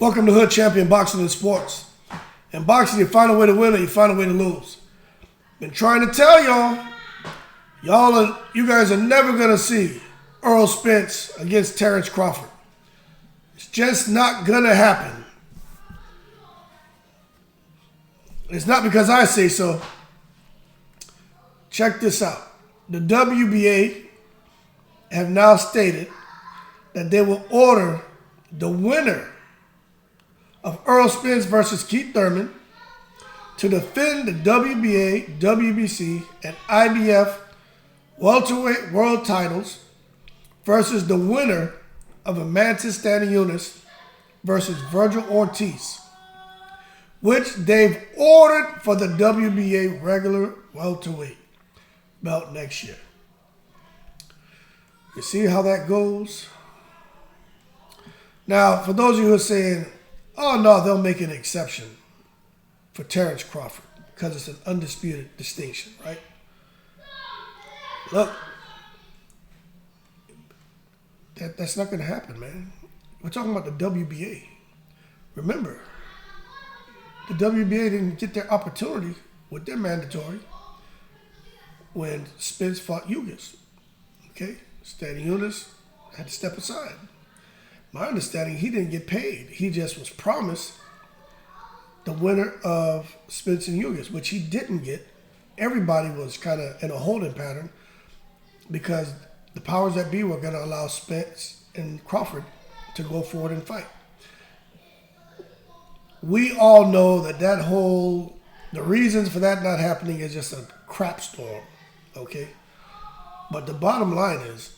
Welcome to Hood Champion Boxing and Sports. In boxing, you find a way to win or you find a way to lose. Been trying to tell y'all, you guys are never gonna see Errol Spence against Terence Crawford. It's just not gonna happen. It's not because I say so. Check this out. The WBA have now stated that they will order the winner of Errol Spence versus Keith Thurman to defend the WBA, WBC, and IBF welterweight world titles versus the winner of Amantis Stanionis versus Virgil Ortiz, which they've ordered for the WBA regular welterweight belt next year. You see how that goes? Now, for those of you who are saying, oh no, they'll make an exception for Terence Crawford because it's an undisputed distinction, right? Look, that's not going to happen, man. We're talking about the WBA. Remember, the WBA didn't get their opportunity with their mandatory when Spence fought Ugas. Okay? Stanionis had to step aside. My understanding, he didn't get paid. He just was promised the winner of Spence and Ugas, which he didn't get. Everybody was kind of in a holding pattern because the powers that be were going to allow Spence and Crawford to go forward and fight. We all know that the reasons for that not happening is just a crap storm, okay? But the bottom line is,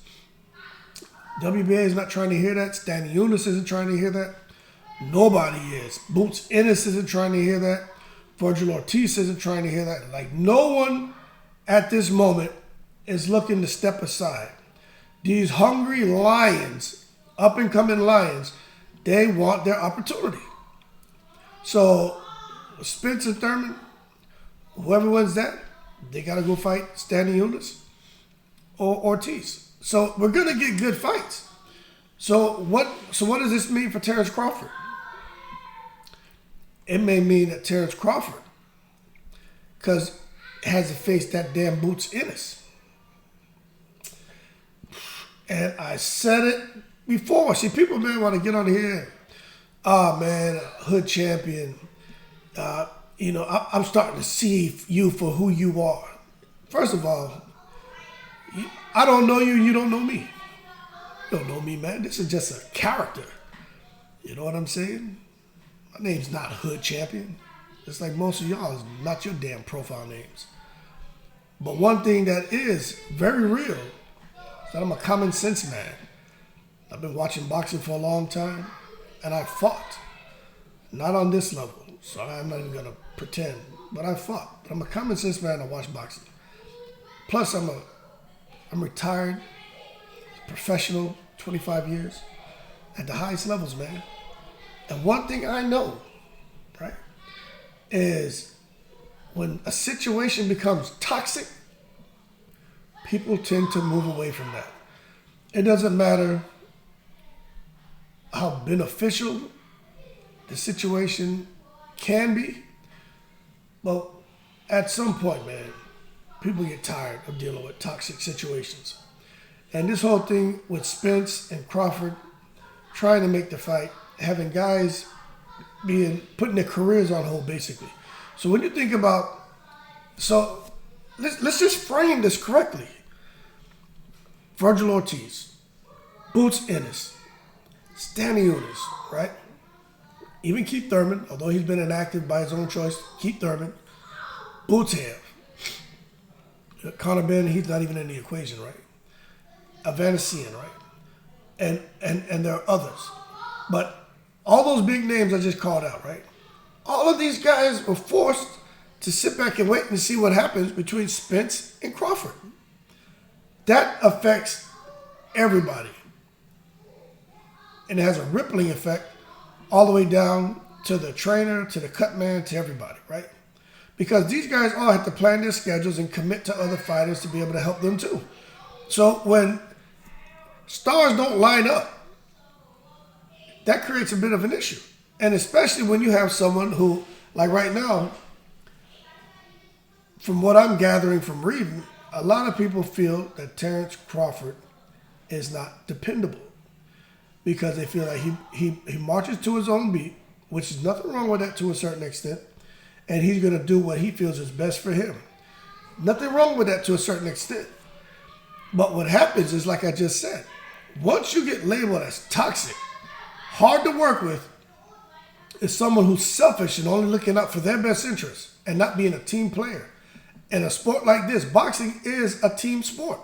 WBA is not trying to hear that. Stanionis isn't trying to hear that. Nobody is. Boots Ennis isn't trying to hear that. Virgil Ortiz isn't trying to hear that. Like, no one at this moment is looking to step aside. These hungry lions, up-and-coming lions, they want their opportunity. So, Spence and Thurman, whoever wins that, they got to go fight Stanionis or Ortiz. So we're gonna get good fights. So what does this mean for Terence Crawford? It may mean that Terence Crawford, because has to face that damn Boots Ennis. And I said it before. See, people may want to get on here. Oh man, Hood Champion. I'm starting to see you for who you are. First of all, I don't know you, you don't know me. You don't know me, man. This is just a character. You know what I'm saying? My name's not Hood Champion. Just like most of y'all is not your damn profile names. But one thing that is very real is that I'm a common sense man. I've been watching boxing for a long time, and I fought. Not on this level, so I'm not even going to pretend, but I fought. But I'm a common sense man, I watch boxing. Plus, I'm retired, professional, 25 years, at the highest levels, man. And one thing I know, right, is when a situation becomes toxic, people tend to move away from that. It doesn't matter how beneficial the situation can be, but at some point, man, people get tired of dealing with toxic situations. And this whole thing with Spence and Crawford trying to make the fight, having guys putting their careers on hold, basically. So when you think about, let's just frame this correctly. Virgil Ortiz, Boots Ennis, Stanionis, right? Even Keith Thurman, although he's been inactive by his own choice, Keith Thurman, Boots have. Conor Ben, he's not even in the equation, right? Avanesian, right? And there are others. But all those big names I just called out, right? All of these guys were forced to sit back and wait and see what happens between Spence and Crawford. That affects everybody. And it has a rippling effect all the way down to the trainer, to the cut man, to everybody, right? Because these guys all have to plan their schedules and commit to other fighters to be able to help them too. So when stars don't line up, that creates a bit of an issue. And especially when you have someone who, like right now, from what I'm gathering from reading, a lot of people feel that Terence Crawford is not dependable because they feel like he marches to his own beat, which is nothing wrong with that to a certain extent, and he's going to do what he feels is best for him. Nothing wrong with that to a certain extent. But what happens is, like I just said, once you get labeled as toxic, hard to work with, is someone who's selfish and only looking out for their best interests and not being a team player. In a sport like this, boxing is a team sport.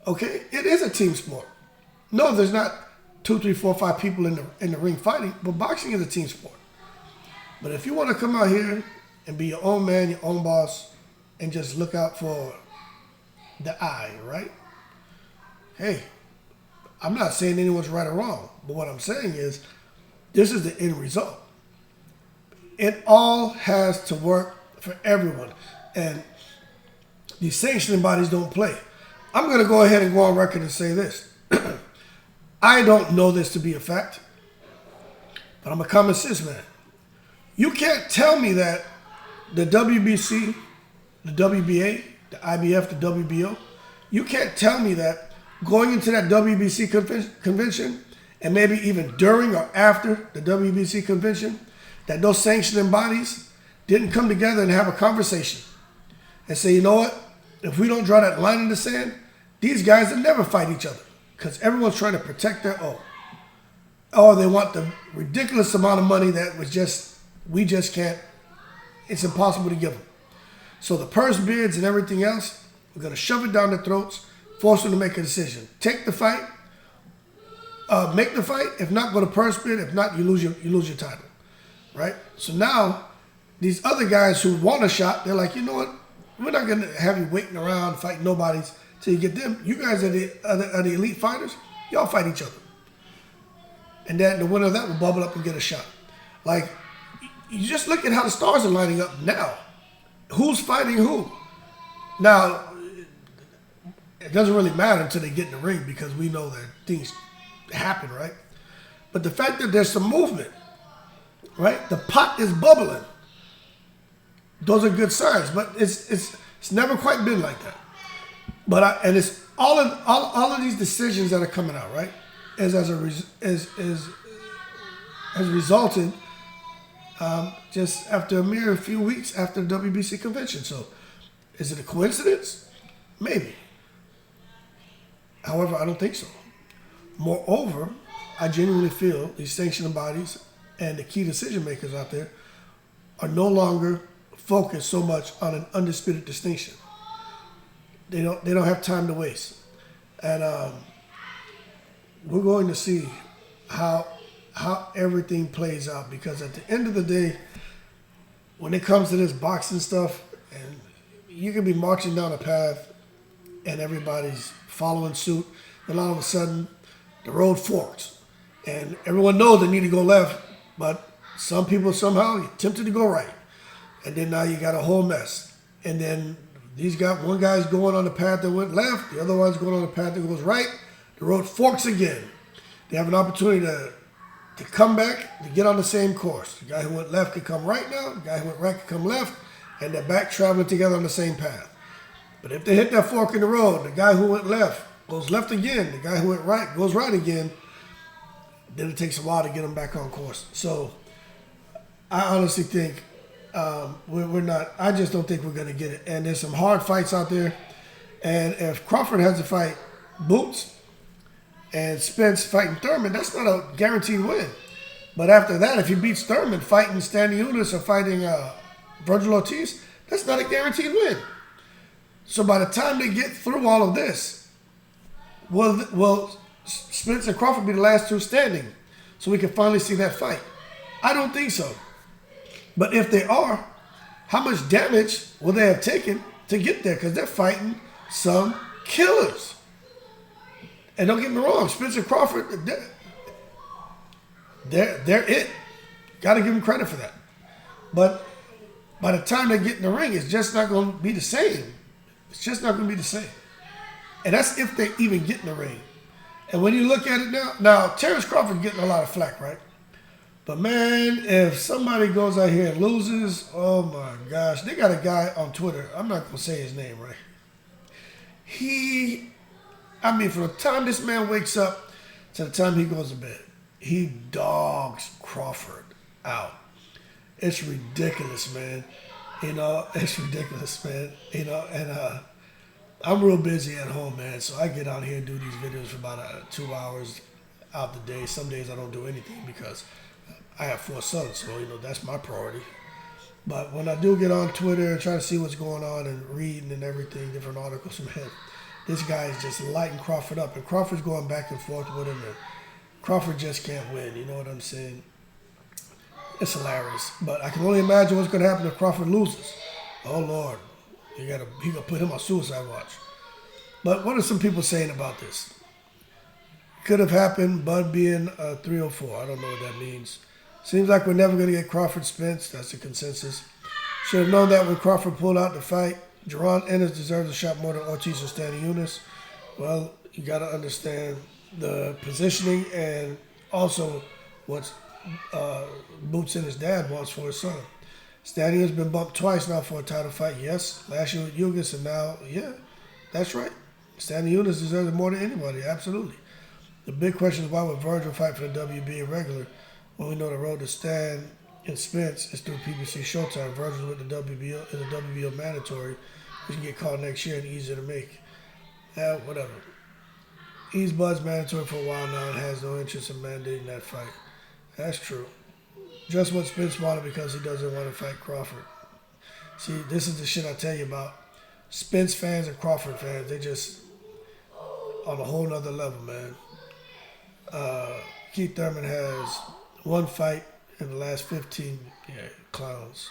Okay? It is a team sport. No, there's not 2, 3, 4, 5 people in the ring fighting, but boxing is a team sport. But if you want to come out here and be your own man, your own boss, and just look out for the eye, right? Hey, I'm not saying anyone's right or wrong, but what I'm saying is this is the end result. It all has to work for everyone. And these sanctioning bodies don't play. I'm going to go ahead and go on record and say this. I don't know this to be a fact, but I'm a common sense man. You can't tell me that the WBC, the WBA, the IBF, the WBO, you can't tell me that going into that WBC convention and maybe even during or after the WBC convention, that those sanctioning bodies didn't come together and have a conversation and say, you know what, if we don't draw that line in the sand, these guys will never fight each other because everyone's trying to protect their own. Or they want the ridiculous amount of money that we just can't, it's impossible to give them. So the purse bids and everything else, we're going to shove it down their throats, force them to make a decision. Take the fight, make the fight. If not, go to purse bid. If not, you lose your title, right? So now these other guys who want a shot, they're like, you know what? We're not going to have you waiting around fighting nobodies till you get them. You guys are the elite fighters. Y'all fight each other. And then the winner of that will bubble up and get a shot. Like, you just look at how the stars are lining up now. Who's fighting who? Now, it doesn't really matter until they get in the ring because we know that things happen, right? But the fact that there's some movement, right? The pot is bubbling. Those are good signs, but it's never quite been like that. But and it's all of these decisions that are coming out, right? Has resulted just after a mere few weeks after the WBC convention. So, is it a coincidence? Maybe. However, I don't think so. Moreover, I genuinely feel these sanctioning bodies and the key decision makers out there are no longer focused so much on an undisputed distinction. They don't have time to waste. And we're going to see how everything plays out, because at the end of the day, when it comes to this boxing stuff, and you can be marching down a path and everybody's following suit, and all of a sudden the road forks and everyone knows they need to go left, but some people somehow are tempted to go right, and then now you got a whole mess. And then one guy's going on the path that went left, the other one's going on the path that goes right. The road forks again. They have an opportunity to come back, to get on the same course. The guy who went left could come right now, the guy who went right could come left, and they're back traveling together on the same path. But if they hit that fork in the road, the guy who went left goes left again, the guy who went right goes right again, then it takes a while to get them back on course. So I honestly think we're not, I just don't think we're going to get it. And there's some hard fights out there. And if Crawford has to fight Boots and Spence fighting Thurman, that's not a guaranteed win. But after that, if he beats Thurman fighting Stanionis or fighting Virgil Ortiz, that's not a guaranteed win. So by the time they get through all of this, will Spence and Crawford be the last two standing so we can finally see that fight? I don't think so. But if they are, how much damage will they have taken to get there? Because they're fighting some killers. And don't get me wrong, Spence and Crawford, they're it. Got to give them credit for that. But by the time they get in the ring, it's just not going to be the same. It's just not going to be the same. And that's if they even get in the ring. And when you look at it now Terence Crawford getting a lot of flack, right? But man, if somebody goes out here and loses, oh my gosh. They got a guy on Twitter. I'm not going to say his name, right? From the time this man wakes up to the time he goes to bed, he dogs Crawford out. It's ridiculous, man. It's ridiculous, man. And I'm real busy at home, man. So I get out here and do these videos for about 2 hours out the day. Some days I don't do anything because I have 4 sons, so that's my priority. But when I do get on Twitter and try to see what's going on and reading and everything, different articles from him, this guy is just lighting Crawford up, and Crawford's going back and forth with him, and Crawford just can't win. You know what I'm saying? It's hilarious, but I can only imagine what's going to happen if Crawford loses. Oh Lord, he gonna put him on suicide watch. But what are some people saying about this? Could have happened, Bud being 304. I don't know what that means. Seems like we're never going to get Crawford Spence. That's the consensus. Should have known that when Crawford pulled out the fight. Jerron Ennis deserves a shot more than Ortiz or Stanionis. Well, you got to understand the positioning and also what's Boots and his dad wants for his son. Stanionis been bumped twice now for a title fight. Yes, last year with Ugas, and now, yeah, that's right. Stanionis deserves it more than anybody. Absolutely. The big question is why would Virgil fight for the WBA regular when we know the road to Stan and Spence is through PBC Showtime. Virgil with the WBO is a WBO mandatory, which can get called next year and easier to make. Yeah, whatever. He's Bud's mandatory for a while now and has no interest in mandating that fight. That's true. Just what Spence wanted because he doesn't want to fight Crawford. See, this is the shit I tell you about. Spence fans and Crawford fans, they just on a whole nother level, man. Keith Thurman has 1 fight in the last 15. Yeah, clowns.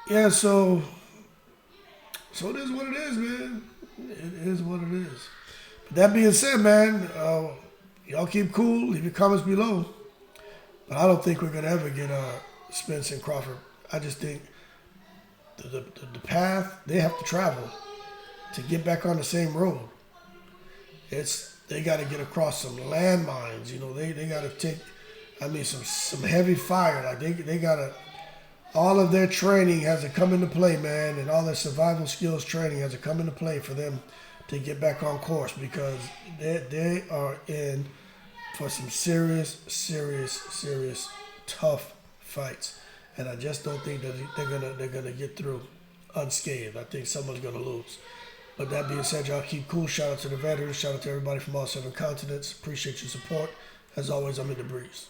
Yeah, so it is what it is, man. It is what it is. But that being said, man, y'all keep cool. Leave your comments below. But I don't think we're going to ever get Spence and Crawford. I just think the path they have to travel to get back on the same road, they got to get across some landmines. They got to take, some heavy fire. Like they got to, all of their training has to come into play, man, and all their survival skills training has to come into play for them to get back on course because they are in for some serious, tough fights, and I just don't think that they're gonna get through unscathed. I think someone's gonna lose. But that being said, y'all keep cool. Shout out to the veterans. Shout out to everybody from all 7 continents. Appreciate your support. As always, I'm in the breeze.